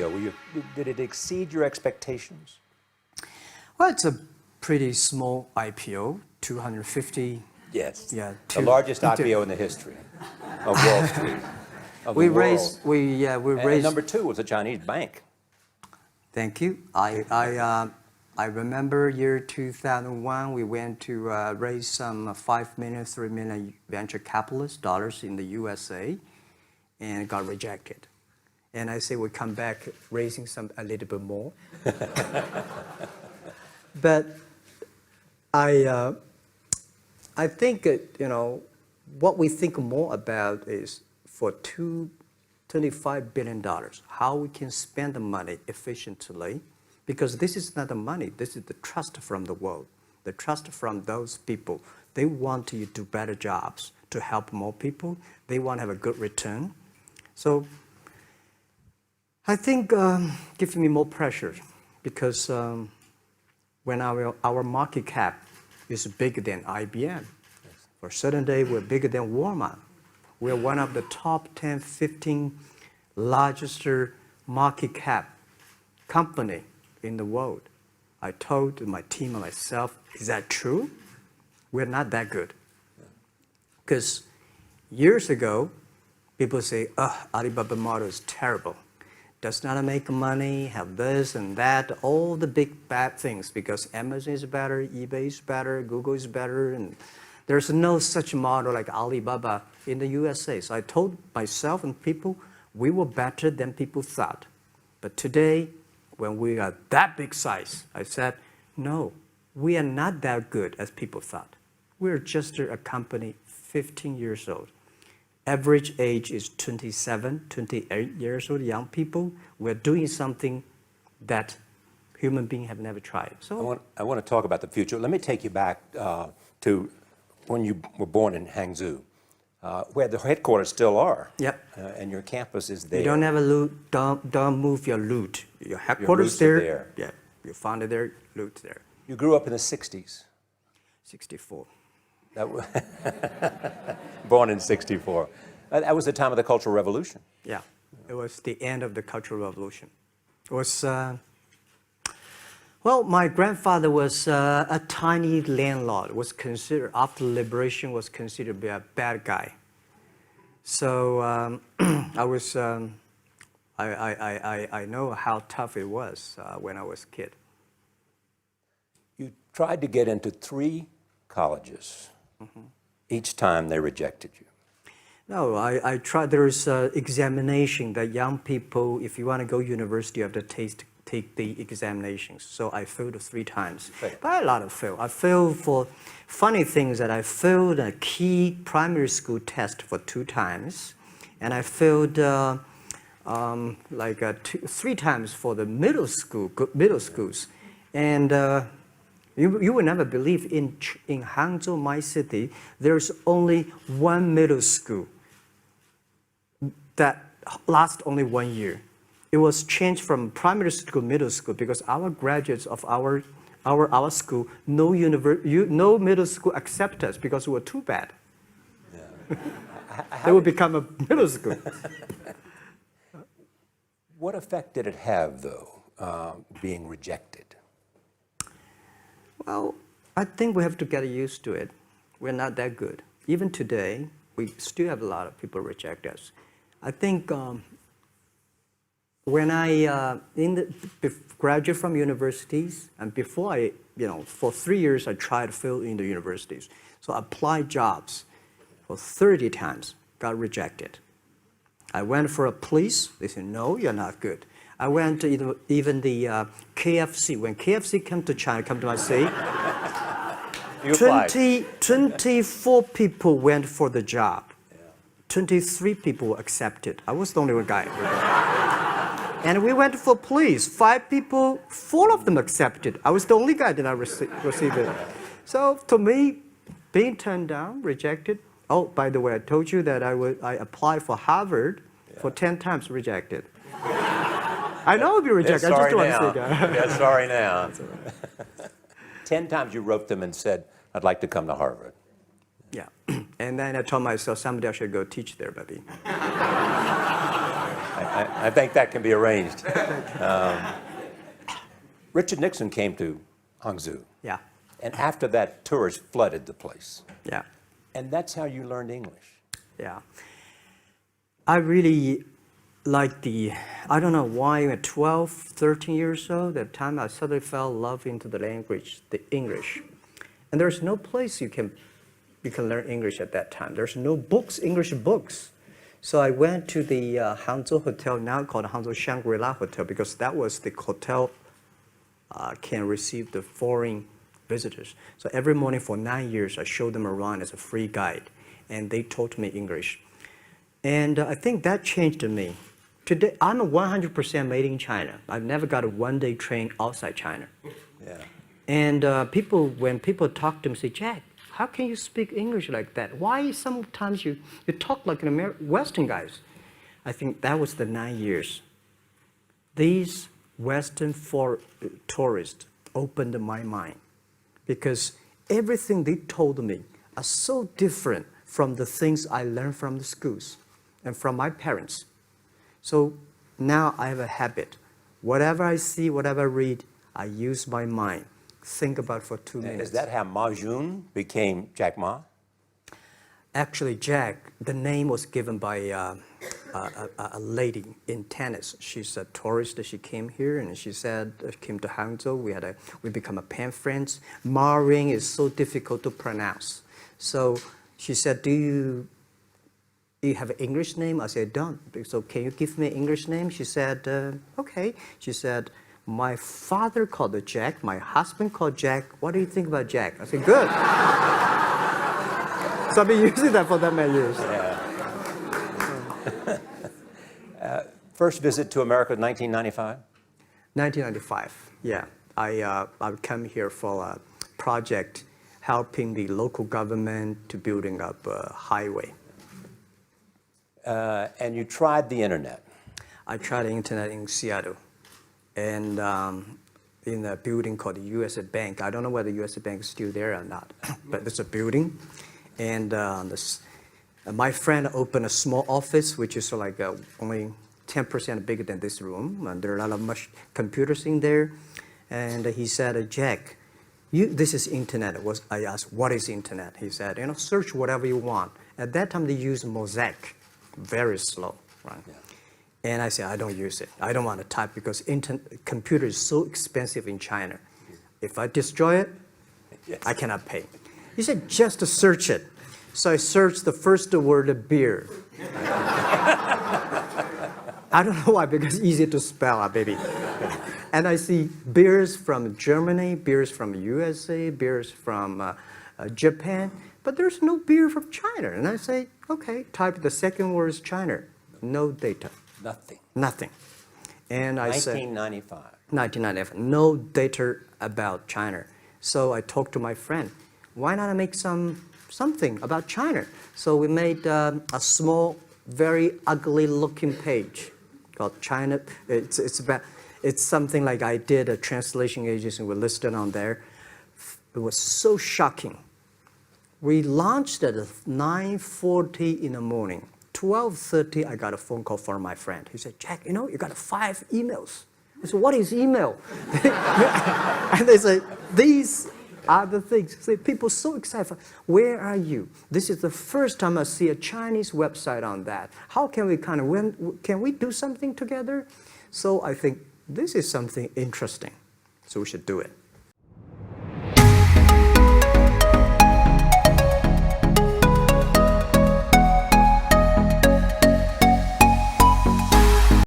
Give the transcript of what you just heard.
IPO? Did it exceed your expectations? Well, it's a pretty small IPO, 250. Yes. Yeah, the largest IPO in the history of Wall Street. Of We the world. raised, we And raised. number two was a Chinese bank. Thank you. I remember year 2001, we went to raise some 5 million, 3 million venture capitalist dollars in the USA and got rejected. And I say we come back raising a little bit more. But I think, what we think more about is for $25 billion, how we can spend the money efficiently, because this is not the money, this is the trust from the world, the trust from those people. They want to do better jobs to help more people. They want to have a good return. So I think gives me more pressure because when our market cap is bigger than IBM, for a certain day we're bigger than Walmart. We're one of the top 10, 15 largest market cap company in the world. I told my team and myself, is that true? We're not that good. Because years ago, people say, Alibaba model is terrible. Does not make money, have this and that, all the big bad things, because Amazon is better, eBay is better, Google is better, and there's no such model like Alibaba in the USA. So I told myself and people, we were better than people thought. But today, when we are that big size, I said, no, we are not that good as people thought. We're just a company 15 years old. Average age is 27, 28 years old, young people. We're doing something that human beings have never tried. So I want to talk about the future. Let me take you back to when you were born in Hangzhou, where the headquarters still are. Yep. And your campus is there. You don't have a loot, don't move your loot. Your headquarters Your roots there. are there. Yeah, you found it there, loot there. You grew up in the 60s. 64. Born in 64. That was the time of the Cultural Revolution. Yeah, it was the end of the Cultural Revolution. It was, well, my grandfather was a tiny landlord, was considered, after liberation, was considered to be a bad guy. So I know how tough it was when I was a kid. You tried to get into 3 colleges. Mm-hmm. Each time they rejected you. No, I tried. There is an examination that young people, if you want to go to university, you have to take the examinations. So I failed 3 times. Right. But a lot of fail. I failed for funny things that I failed a key primary school test for 2 times. And I failed 3 times for the middle schools. And you will never believe in Hangzhou, my city, there's only 1 middle school that lasts only 1 year. It was changed from primary school to middle school because our graduates of our school, no middle school accept us because we were too bad. Yeah. They would become a middle school. What effect did it have, though, being rejected? Well, I think we have to get used to it. We're not that good. Even today, we still have a lot of people reject us. I think when I graduate from universities, and before I, for 3 years, I tried to fill in the universities. So I applied jobs for 30 times, got rejected. I went for a police, they said, no, you're not good. I went to even the KFC. When KFC came to China, come to my city, 24 people went for the job. 23 people were accepted. I was the only one guy. And we went for police. 5 people, 4 of them accepted. I was the only guy that I received it. So to me, being turned down, rejected. Oh, by the way, I told you that I applied for Harvard for 10 times, rejected. I know I'll be rejected. I just don't want to say that. Yeah, sorry now. 10 times you wrote them and said, I'd like to come to Harvard. Yeah. And then I told myself, someday I should go teach there, baby. I think that can be arranged. Richard Nixon came to Hangzhou, Yeah, and after that, tourists flooded the place. yeah, And that's how you learned English. yeah. I really like I don't know why, at 12, 13 years old, at the time I suddenly fell in love into the language, the English. And there's no place you can learn English at that time. There's no books, English books. So I went to the Hangzhou Hotel, now called Hangzhou Shangri-La Hotel, because that was the hotel can receive the foreign visitors. So every morning for 9 years, I showed them around as a free guide, and they taught me English. And I think that changed me. Today, I'm 100% made in China. I've never got a one-day train outside China. Yeah. And when people talk to me, say, Jack, how can you speak English like that? Why sometimes you talk like an Western guys? I think that was the 9 years. These Western tourists opened my mind, because everything they told me are so different from the things I learned from the schools and from my parents. So now I have a habit. Whatever I see, whatever I read, I use my mind. Think about for 2 And minutes. is that how Ma Jun became Jack Ma? Actually, Jack, the name was given by a lady in tennis. She's a tourist. She came here and she said, came to Hangzhou. We become a pen friends. Ma Ring is so difficult to pronounce. So she said, do you have an English name? I said, don't. So can you give me an English name? She said, okay. She said, my father called it Jack. My husband called Jack. What do you think about Jack? I said, good. So I've been using that for that many years. First visit to America in 1995? 1995, yeah. I come here for a project helping the local government to building up a highway. And you tried the internet. I tried the internet in Seattle, and in a building called the U.S. Bank. I don't know whether the U.S. Bank is still there or not, but it's a building. And my friend opened a small office, which is like only 10% bigger than this room. And there are a lot of computers in there. And he said, Jack, this is internet. I asked, what is internet? He said, search whatever you want. At that time, they used Mosaic, very slow, right? Yeah. And I said, I don't use it. I don't want to type because computer is so expensive in China. If I destroy it, yes, I cannot pay. He said, just to search it. So I searched the first word, beer. I don't know why, because it's easy to spell, baby. And I see beers from Germany, beers from USA, beers from Japan, but there's no beer from China. And I say, okay, type the second word is China. No data. Nothing. Nothing. And I said, 1995. 1995, no data about China. So I talked to my friend, why not make something about China? So we made a small, very ugly looking page called China. It's something like I did a translation agency, we listed on there. It was so shocking. We launched at 9:40 in the morning. 12:30, I got a phone call from my friend. He said, Jack, you got 5 emails. I said, what is email? And they say, these are the things. So people so excited. Where are you? This is the first time I see a Chinese website on that. How can we can we do something together? So I think this is something interesting. So we should do it.